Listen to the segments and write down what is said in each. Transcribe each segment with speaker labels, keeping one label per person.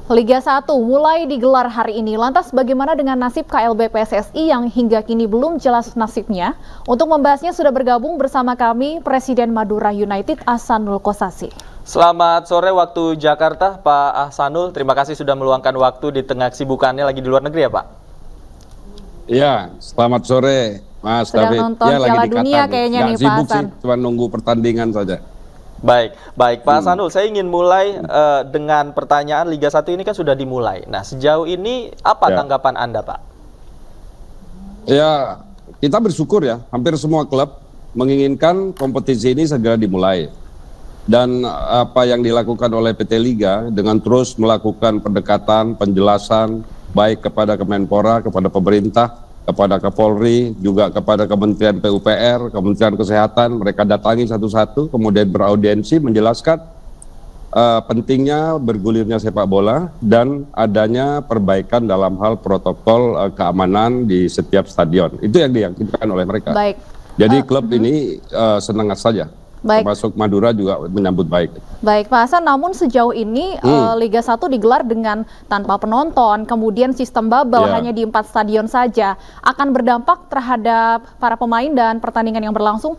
Speaker 1: Liga 1 mulai digelar hari ini. Lantas bagaimana dengan nasib KLB PSSI yang hingga kini belum jelas nasibnya? Untuk membahasnya sudah bergabung bersama kami Presiden Madura United Ahsanul Kossasi.
Speaker 2: Selamat sore waktu Jakarta, Pak Ahsanul. Terima kasih sudah meluangkan waktu di tengah kesibukannya lagi di luar negeri ya, Pak?
Speaker 3: Iya, selamat sore Mas
Speaker 1: Sedang
Speaker 3: David.
Speaker 1: nonton
Speaker 3: Ya, lagi
Speaker 1: Piala
Speaker 3: di
Speaker 1: Dunia
Speaker 3: Qatar.
Speaker 1: kayaknya
Speaker 3: Nggak
Speaker 1: nih, Pak
Speaker 3: sibuk
Speaker 1: Ahsan.
Speaker 3: sih, cuma nunggu pertandingan saja.
Speaker 2: Baik Pak Ahsanul, saya ingin mulai dengan pertanyaan Liga 1 ini kan sudah dimulai. Nah, sejauh ini apa tanggapan Anda, Pak?
Speaker 3: Ya, kita bersyukur ya, hampir semua klub menginginkan kompetisi ini segera dimulai. Dan apa yang dilakukan oleh PT Liga dengan terus melakukan pendekatan, penjelasan, baik kepada Kemenpora, kepada pemerintah, kepada Kapolri, juga kepada Kementerian PUPR, Kementerian Kesehatan, mereka datangi satu-satu, kemudian beraudiensi menjelaskan pentingnya bergulirnya sepak bola dan adanya perbaikan dalam hal protokol keamanan di setiap stadion. Itu yang diyakinkan oleh mereka.
Speaker 1: Baik.
Speaker 3: Jadi klub ini senang saja.
Speaker 1: Baik.
Speaker 3: Termasuk Madura juga menyambut baik.
Speaker 1: Baik, Pak Ahsan, namun sejauh ini Liga 1 digelar dengan tanpa penonton, kemudian sistem bubble hanya di 4 stadion saja. Akan berdampak terhadap para pemain dan pertandingan yang berlangsung?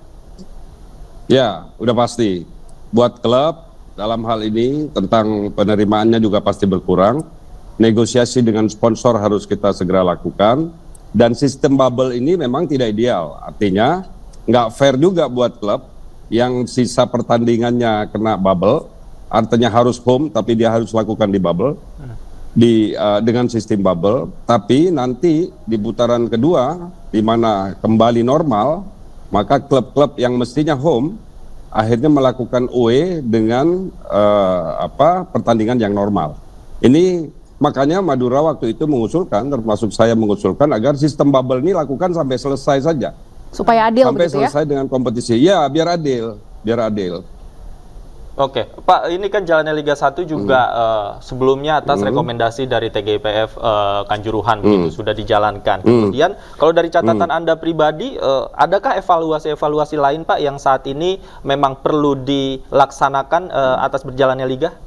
Speaker 1: Ya,
Speaker 3: udah pasti. Buat klub dalam hal ini tentang penerimaannya juga pasti berkurang. Negosiasi dengan sponsor harus kita segera lakukan. Dan sistem bubble ini memang tidak ideal. Artinya nggak fair juga buat klub yang sisa pertandingannya kena bubble, artinya harus home tapi dia harus lakukan di bubble dengan sistem bubble. Tapi nanti di putaran kedua di mana kembali normal, maka klub-klub yang mestinya home akhirnya melakukan away dengan pertandingan yang normal. Ini makanya Madura waktu itu mengusulkan, termasuk saya mengusulkan agar sistem bubble ini lakukan sampai selesai saja.
Speaker 1: Supaya adil
Speaker 3: sampai
Speaker 1: begitu ya?
Speaker 3: Selesai dengan kompetisi. Ya, biar adil.
Speaker 2: Oke, Pak, ini kan jalannya Liga 1 juga sebelumnya atas rekomendasi dari TGIPF Kanjuruhan begitu sudah dijalankan. Kemudian kalau dari catatan Anda pribadi, adakah evaluasi-evaluasi lain, Pak, yang saat ini memang perlu dilaksanakan atas berjalannya Liga?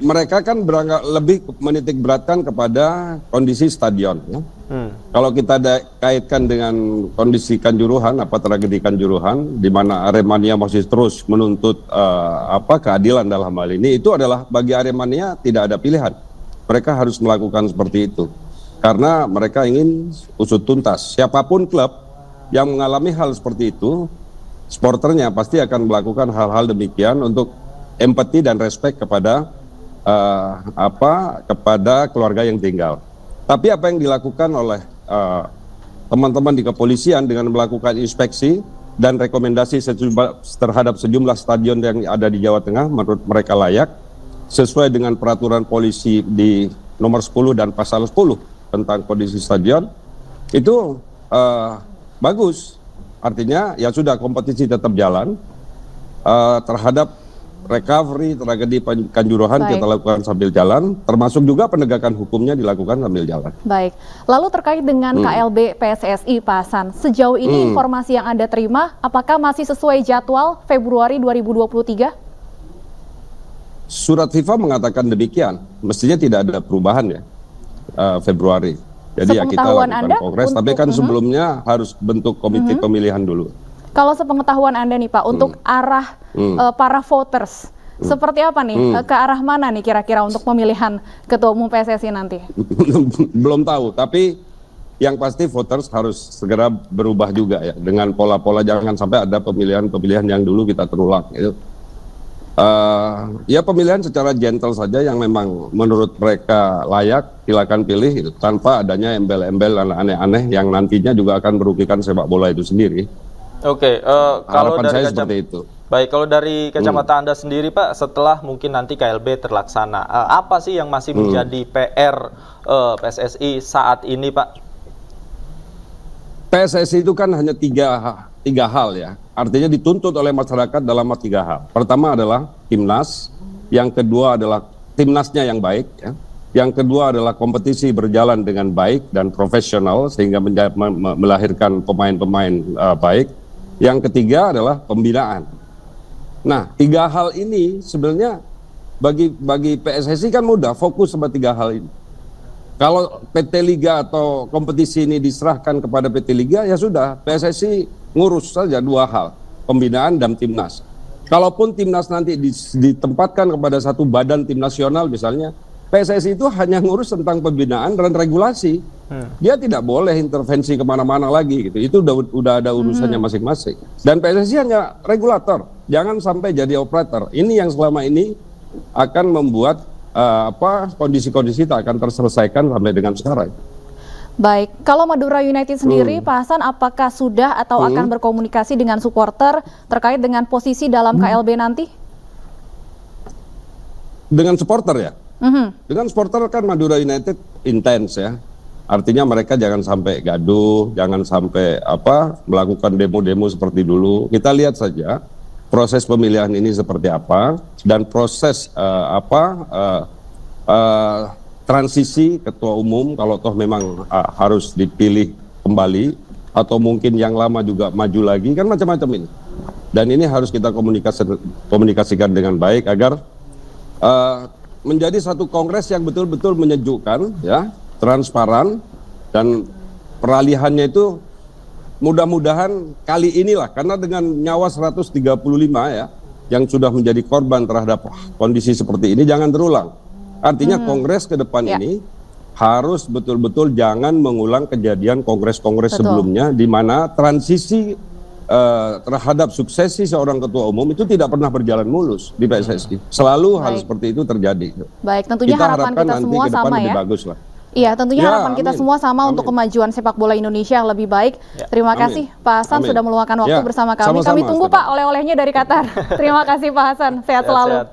Speaker 3: Mereka kan lebih menitik beratkan kepada kondisi stadion. Ya. Kalau kita kaitkan dengan kondisi Kanjuruhan, tragedi Kanjuruhan, di mana Aremania masih terus menuntut keadilan dalam hal ini, itu adalah bagi Aremania tidak ada pilihan. Mereka harus melakukan seperti itu karena mereka ingin usut tuntas. Siapapun klub yang mengalami hal seperti itu, supporternya pasti akan melakukan hal-hal demikian untuk empati dan respek kepada kepada keluarga yang tinggal. Tapi apa yang dilakukan oleh teman-teman di kepolisian dengan melakukan inspeksi dan rekomendasi terhadap sejumlah stadion yang ada di Jawa Tengah menurut mereka layak sesuai dengan peraturan polisi di nomor 10 dan pasal 10 tentang kondisi stadion itu bagus. Artinya ya sudah, kompetisi tetap jalan. Terhadap recovery tragedi Kanjuruhan kita lakukan sambil jalan, termasuk juga penegakan hukumnya dilakukan sambil jalan.
Speaker 1: Baik, lalu terkait dengan KLB PSSI, Pak Ahsan, sejauh ini informasi yang Anda terima, apakah masih sesuai jadwal Februari 2023?
Speaker 3: Surat FIFA mengatakan demikian, mestinya tidak ada perubahan ya, Februari. Jadi ya kita lakukan kongres, tapi kan sebelumnya harus bentuk komite pemilihan dulu.
Speaker 1: Kalau sepengetahuan Anda nih Pak, untuk arah para voters, seperti apa nih, ke arah mana nih kira-kira untuk pemilihan Ketua Umum PSSI nanti?
Speaker 3: Belum tahu, tapi yang pasti voters harus segera berubah juga ya, dengan pola-pola, jangan sampai ada pemilihan-pemilihan yang dulu kita terulang. Gitu. Ya pemilihan secara gentle saja yang memang menurut mereka layak, silakan pilih gitu, tanpa adanya embel-embel aneh-aneh yang nantinya juga akan merugikan sepak bola itu sendiri.
Speaker 2: Oke, kalau dari
Speaker 3: seperti itu.
Speaker 2: Baik, kalau dari kacamata Anda sendiri, Pak, setelah mungkin nanti KLB terlaksana, apa sih yang masih menjadi PR PSSI saat ini, Pak?
Speaker 3: PSSI itu kan hanya tiga hal ya. Artinya dituntut oleh masyarakat dalam 3 hal. Pertama adalah timnas, yang kedua adalah timnasnya yang baik, ya. Yang kedua adalah kompetisi berjalan dengan baik dan profesional sehingga melahirkan pemain-pemain baik. Yang ketiga adalah pembinaan. Nah, 3 hal ini sebenarnya bagi PSSI kan mudah, fokus sama 3 hal ini. Kalau PT Liga atau kompetisi ini diserahkan kepada PT Liga, ya sudah, PSSI ngurus saja 2 hal, pembinaan dan timnas. Kalaupun timnas nanti ditempatkan kepada satu badan tim nasional misalnya, PSSI itu hanya ngurus tentang pembinaan dan regulasi. Dia tidak boleh intervensi kemana-mana lagi gitu. Itu udah ada urusannya masing-masing. Dan PSSI hanya regulator, jangan sampai jadi operator. Ini yang selama ini akan membuat kondisi-kondisi tak akan terselesaikan sampai dengan sekarang.
Speaker 1: Baik, kalau Madura United sendiri, Pak Hasan, apakah sudah atau akan berkomunikasi dengan supporter terkait dengan posisi dalam KLB nanti?
Speaker 3: Dengan supporter ya? Dengan supporter kan Madura United intens ya. Artinya mereka jangan sampai gaduh, jangan sampai melakukan demo-demo seperti dulu. Kita lihat saja proses pemilihan ini seperti apa dan proses transisi ketua umum kalau toh memang harus dipilih kembali atau mungkin yang lama juga maju lagi, kan macam-macam ini. Dan ini harus kita komunikasikan dengan baik agar menjadi satu kongres yang betul-betul menyejukkan, ya, transparan, dan peralihannya itu mudah-mudahan kali inilah, karena dengan nyawa 135 ya yang sudah menjadi korban terhadap kondisi seperti ini jangan terulang. Artinya kongres ke depan ini harus betul-betul jangan mengulang kejadian kongres-kongres sebelumnya di mana transisi terhadap suksesi seorang ketua umum itu tidak pernah berjalan mulus di PSSI. Selalu hal seperti itu terjadi.
Speaker 1: Baik, tentunya harapan kita semua sama ya.
Speaker 3: Bagus lah.
Speaker 1: Iya, tentunya harapan kita semua sama untuk kemajuan sepak bola Indonesia yang lebih baik. Terima kasih Pak Hasan sudah meluangkan waktu bersama kami. Kami tunggu Pak oleh-olehnya dari Qatar. Terima kasih Pak Hasan, sehat selalu.